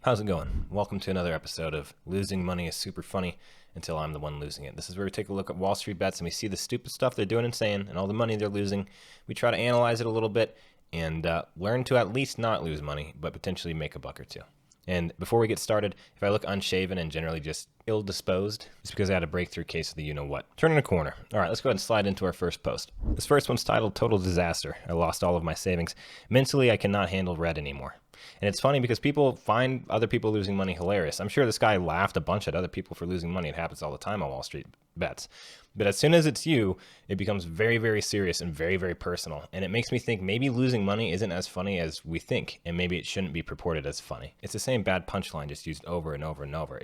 How's it going? Welcome to another episode of Losing Money is Super Funny Until I'm the One Losing It. This is where we take a look at WallStreetBets and we see the stupid stuff they're doing and saying and all the money they're losing. We try to analyze it a little bit and learn to at least not lose money, but potentially make a buck or two. And before we get started, if I look unshaven and generally just ill-disposed, it's because I had a breakthrough case of the you-know-what. Turning a corner. All right, let's go ahead and slide into our first post. This first one's titled Total Disaster. I lost all of my savings. Mentally, I cannot handle red anymore. And it's funny because people find other people losing money hilarious. I'm sure this guy laughed a bunch at other people for losing money. It happens all the time on Wall Street Bets. But as soon as it's you, it becomes very, very serious and very, very personal. And it makes me think maybe losing money isn't as funny as we think. And maybe it shouldn't be purported as funny. It's the same bad punchline just used over and over and over.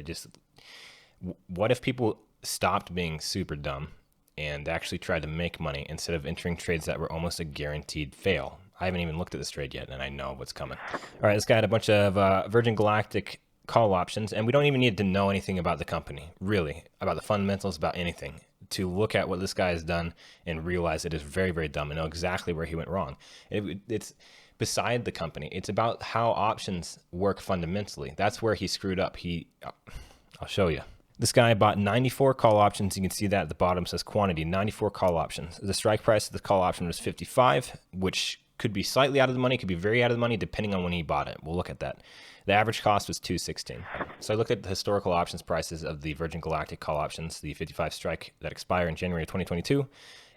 What if people stopped being super dumb and actually tried to make money instead of entering trades that were almost a guaranteed fail? I haven't even looked at this trade yet, and I know what's coming. All right, this guy had a bunch of Virgin Galactic call options, and we don't even need to know anything about the company, really, about the fundamentals, about anything, to look at what this guy has done and realize it is very, very dumb and know exactly where he went wrong. It's beside the company. It's about how options work fundamentally. That's where he screwed up. I'll show you. This guy bought 94 call options. You can see that at the bottom says quantity, 94 call options. The strike price of the call option was 55, which could be slightly out of the money, could be very out of the money, depending on when he bought it. We'll look at that. The average cost was $216. So I looked at the historical options prices of the Virgin Galactic call options, the 55 strike that expire in January of 2022.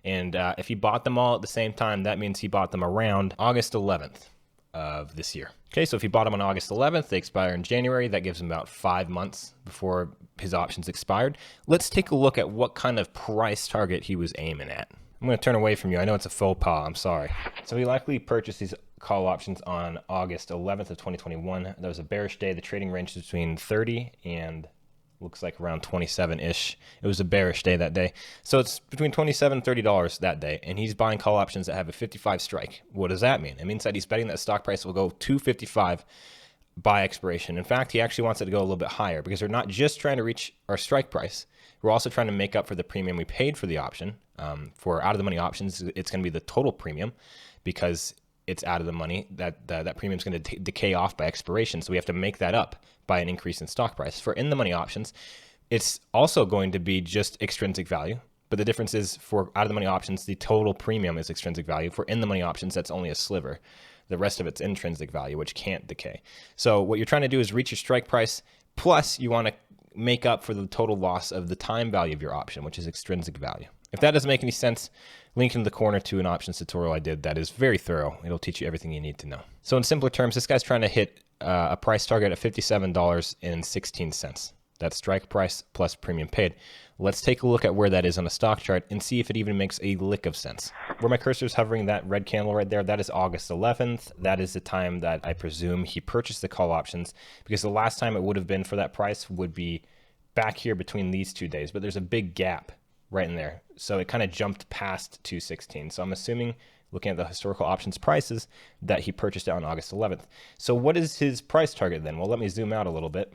And if he bought them all at the same time, that means he bought them around August 11th of this year. Okay, so if he bought them on August 11th, they expire in January. That gives him about 5 months before his options expired. Let's take a look at what kind of price target he was aiming at. I'm going to turn away from you. I know it's a faux pas. I'm sorry. So he likely purchased these call options on August 11th of 2021. That was a bearish day. The trading range was between 30 and looks like around 27-ish. It was a bearish day that day. So it's between $27 and $30 that day. And he's buying call options that have a 55 strike. What does that mean? It means that he's betting that stock price will go to 55 by expiration. In fact, he actually wants it to go a little bit higher because we're not just trying to reach our strike price. We're also trying to make up for the premium we paid for the option. For out of the money options, it's going to be the total premium because it's out of the money. That premium is going to decay off by expiration. So we have to make that up by an increase in stock price. For in the money options, it's also going to be just extrinsic value. But the difference is for out of the money options, the total premium is extrinsic value. For in the money options, that's only a sliver. The rest of it's intrinsic value, which can't decay. So what you're trying to do is reach your strike price, plus you want to make up for the total loss of the time value of your option, which is extrinsic value. If that doesn't make any sense, link in the corner to an options tutorial I did that is very thorough. It'll teach you everything you need to know. So in simpler terms, this guy's trying to hit a price target of $57.16. That's strike price plus premium paid. Let's take a look at where that is on a stock chart and see if it even makes a lick of sense. Where my cursor is hovering, that red candle right there, that is August 11th. That is the time that I presume he purchased the call options, because the last time it would have been for that price would be back here between these 2 days, but there's a big gap right in there. So it kind of jumped past 216. So I'm assuming, looking at the historical options prices, that he purchased it on August 11th. So what is his price target then? Well, let me zoom out a little bit.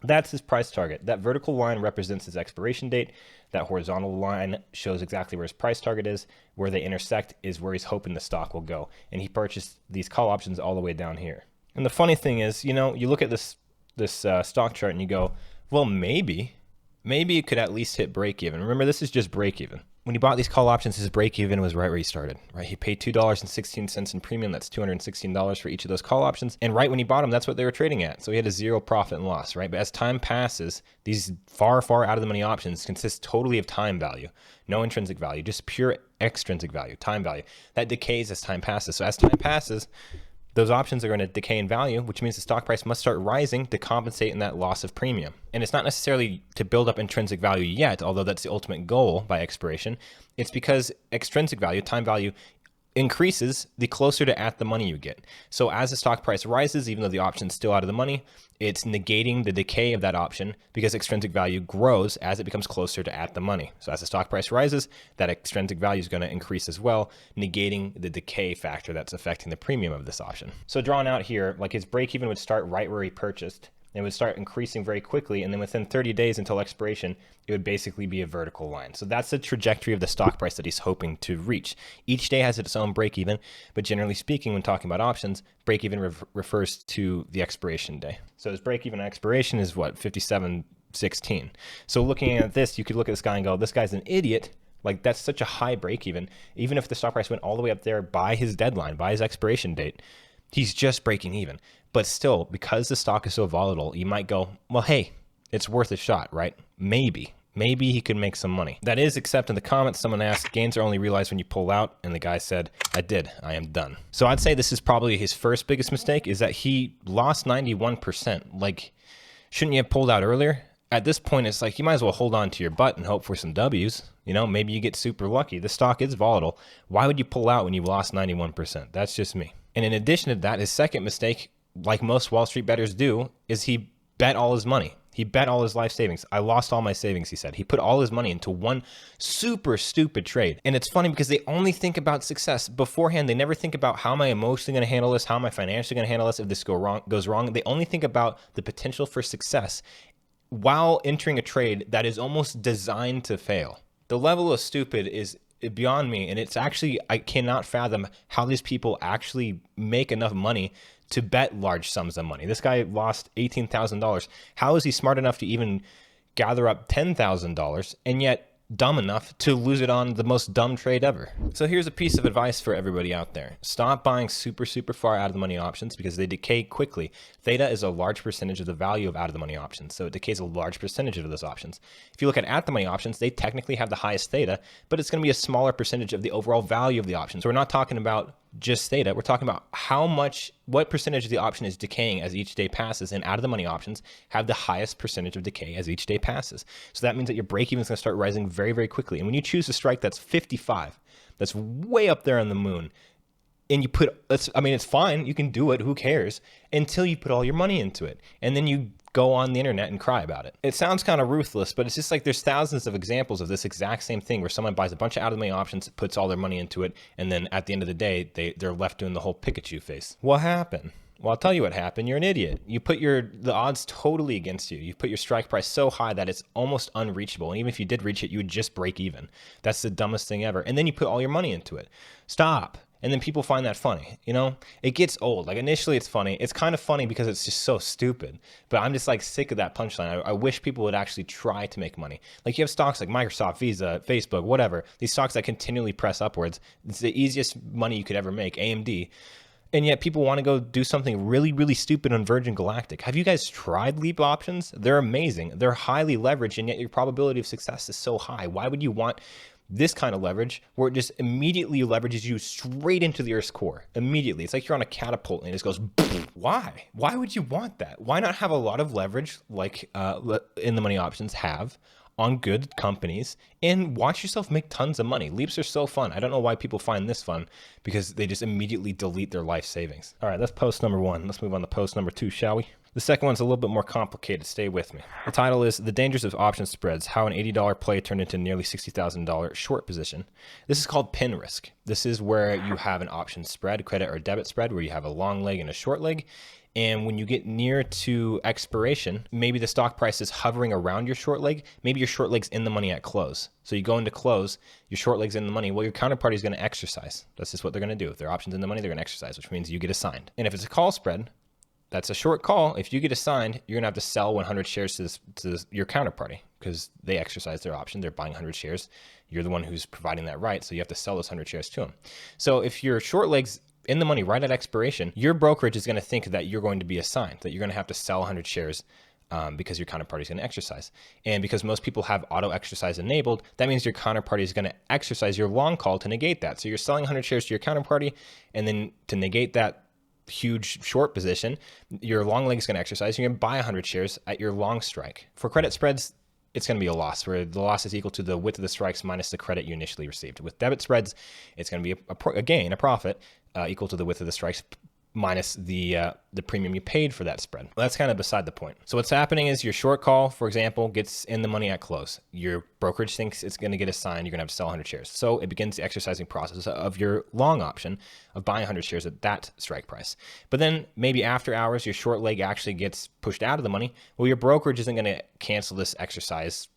That's his price target. That vertical line represents his expiration date. That horizontal line shows exactly where his price target is. Where they intersect is where he's hoping the stock will go. And he purchased these call options all the way down here. And the funny thing is, you look at this stock chart and you go, well, maybe it could at least hit break even. Remember, this is just break even. When he bought these call options, his break even was right where he started, right? He paid $2.16 in premium. That's $216 for each of those call options. And right when he bought them, that's what they were trading at. So he had a zero profit and loss, right? But as time passes, these far, far out of the money options consist totally of time value, no intrinsic value, just pure extrinsic value, time value. That decays as time passes. So as time passes, those options are going to decay in value, which means the stock price must start rising to compensate in that loss of premium. And it's not necessarily to build up intrinsic value yet, although that's the ultimate goal by expiration. It's because extrinsic value, time value, increases the closer to at the money you get. So as the stock price rises, even though the option's still out of the money, it's negating the decay of that option because extrinsic value grows as it becomes closer to at the money. So as the stock price rises, that extrinsic value is going to increase as well, negating the decay factor that's affecting the premium of this option. So drawn out here, like his break even would start right where he purchased, It would start increasing very quickly, and then within 30 days until expiration, it would basically be a vertical line. So that's the trajectory of the stock price that he's hoping to reach. Each day has its own break even, but generally speaking, when talking about options, break even refers to the expiration day. So his break even expiration is what, 57.16. So looking at this, you could look at this guy and go, this guy's an idiot. Like, that's such a high break even. Even if the stock price went all the way up there by his deadline, by his expiration date, he's just breaking even. But still, because the stock is so volatile, you might go, well, hey, it's worth a shot, right? Maybe he could make some money. That is, except in the comments, someone asked, gains are only realized when you pull out. And the guy said, I am done. So I'd say this is probably his first biggest mistake, is that he lost 91%. Like, shouldn't you have pulled out earlier? At this point, it's like, you might as well hold on to your butt and hope for some W's. You know, maybe you get super lucky. The stock is volatile. Why would you pull out when you lost 91%? That's just me. And in addition to that, his second mistake, like most Wall Street bettors do, is he bet all his money. He bet all his life savings. I lost all my savings, he said. He put all his money into one super stupid trade. And it's funny because they only think about success beforehand. They never think about, how am I emotionally going to handle this? How am I financially going to handle this if this goes wrong? They only think about the potential for success while entering a trade that is almost designed to fail. The level of stupid is beyond me. And it's actually, I cannot fathom how these people actually make enough money to bet large sums of money. This guy lost $18,000. How is he smart enough to even gather up $10,000 and yet dumb enough to lose it on the most dumb trade ever? So here's a piece of advice for everybody out there. Stop buying super far out of the money options because they decay quickly. Theta is a large percentage of the value of out of the money options. So it decays a large percentage of those options. If you look at the money options, they technically have the highest theta, but it's going to be a smaller percentage of the overall value of the option. So we're not talking about just theta. We're talking about what percentage of the option is decaying as each day passes, and out of the money options have the highest percentage of decay as each day passes. So that means that your break even is going to start rising very quickly. And when you choose a strike that's 55, that's way up there on the moon, and you put, it's fine, you can do it, who cares, until you put all your money into it. And then you go on the internet and cry about it. It sounds kind of ruthless, but it's just like there's thousands of examples of this exact same thing where someone buys a bunch of out of the money options, puts all their money into it, and then at the end of the day, they're left doing the whole Pikachu face. What happened? Well, I'll tell you what happened. You're an idiot. You put the odds totally against you. You put your strike price so high that it's almost unreachable. And even if you did reach it, you would just break even. That's the dumbest thing ever. And then you put all your money into it. Stop. And then people find that funny, you know? It gets old. Like, initially it's funny. It's kind of funny because it's just so stupid. But I'm just like sick of that punchline. I wish people would actually try to make money. Like, you have stocks like Microsoft, Visa, Facebook, whatever. These stocks that continually press upwards. It's the easiest money you could ever make, AMD. And yet people want to go do something really stupid on Virgin Galactic. Have you guys tried leap options? They're amazing. They're highly leveraged, and yet your probability of success is so high. Why would you want this kind of leverage where it just immediately leverages you straight into the Earth's core? Immediately. It's like you're on a catapult and it just goes, why? Why would you want that? Why not have a lot of leverage like in the money options have on good companies and watch yourself make tons of money? Leaps are so fun. I don't know why people find this fun, because they just immediately delete their life savings. All right, that's post number 1. Let's move on to post number 2, shall we? The second one's a little bit more complicated. Stay with me. The title is The Dangers of Option Spreads, How an $80 Play Turned into Nearly $60,000 Short Position. This is called pin risk. This is where you have an option spread, credit or debit spread, where you have a long leg and a short leg. And when you get near to expiration, maybe the stock price is hovering around your short leg. Maybe your short leg's in the money at close. So you go into close, your short leg's in the money. Well, your counterparty is going to exercise. That's just what they're going to do. If their option's in the money, they're going to exercise, which means you get assigned. And if it's a call spread, that's a short call. If you get assigned, you're going to have to sell 100 shares to your counterparty because they exercise their option. They're buying 100 shares. You're the one who's providing that right, so you have to sell those 100 shares to them. So if your short leg's in the money right at expiration, your brokerage is going to think that you're going to be assigned, that you're going to have to sell 100 shares because your counterparty is going to exercise. And because most people have auto exercise enabled, that means your counterparty is going to exercise your long call to negate that. So you're selling 100 shares to your counterparty, and then to negate that huge short position, your long leg is going to exercise. You're going to buy 100 shares at your long strike. For credit spreads, it's going to be a loss, where the loss is equal to the width of the strikes minus the credit you initially received. With debit spreads, it's going to be a gain, a profit, equal to the width of the strikes minus the premium you paid for that spread. Well, that's kind of beside the point. So what's happening is your short call, for example, gets in the money at close. Your brokerage thinks it's going to get assigned. You're going to have to sell 100 shares. So it begins the exercising process of your long option of buying 100 shares at that strike price. But then maybe after hours, your short leg actually gets pushed out of the money. Well, your brokerage isn't going to cancel this exercise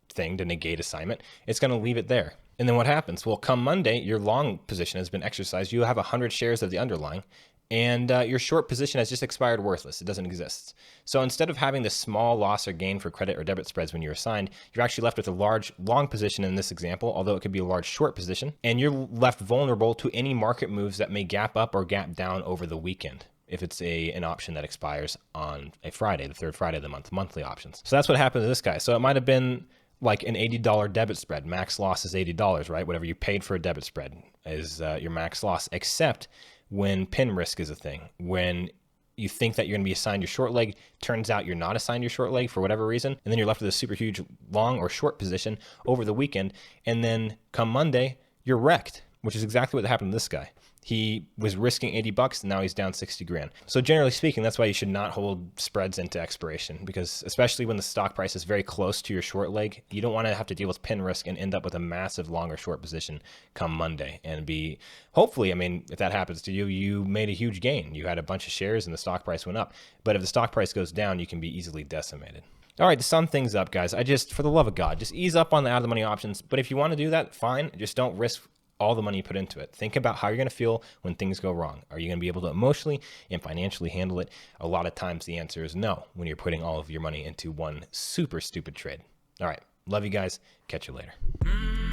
thing to negate assignment. It's going to leave it there. And then what happens? Well, come Monday, your long position has been exercised. You have 100 shares of the underlying, and your short position has just expired worthless. It doesn't exist. So instead of having this small loss or gain for credit or debit spreads when you're assigned, you're actually left with a large long position in this example, although it could be a large short position, and you're left vulnerable to any market moves that may gap up or gap down over the weekend if it's an option that expires on a Friday, the third Friday of the month, monthly options. So that's what happened to this guy. So it might have been like an $80 debit spread. Max loss is $80, right? Whatever you paid for a debit spread is your max loss, except when pin risk is a thing. When you think that you're going to be assigned your short leg, turns out you're not assigned your short leg for whatever reason, and then you're left with a super huge long or short position over the weekend, and then come Monday, you're wrecked, which is exactly what happened to this guy. He was risking 80 bucks and now he's down 60 grand. So generally speaking, that's why you should not hold spreads into expiration, because especially when the stock price is very close to your short leg, you don't want to have to deal with pin risk and end up with a massive long or short position come Monday and be, hopefully, I mean, if that happens to you, you made a huge gain. You had a bunch of shares and the stock price went up. But if the stock price goes down, you can be easily decimated. All right, to sum things up, guys, for the love of God, just ease up on the out of the money options. But if you want to do that, fine. Just don't risk all the money you put into it. Think about how you're going to feel when things go wrong. Are you going to be able to emotionally and financially handle it? A lot of times the answer is no when you're putting all of your money into one super stupid trade. All right. Love you guys. Catch you later.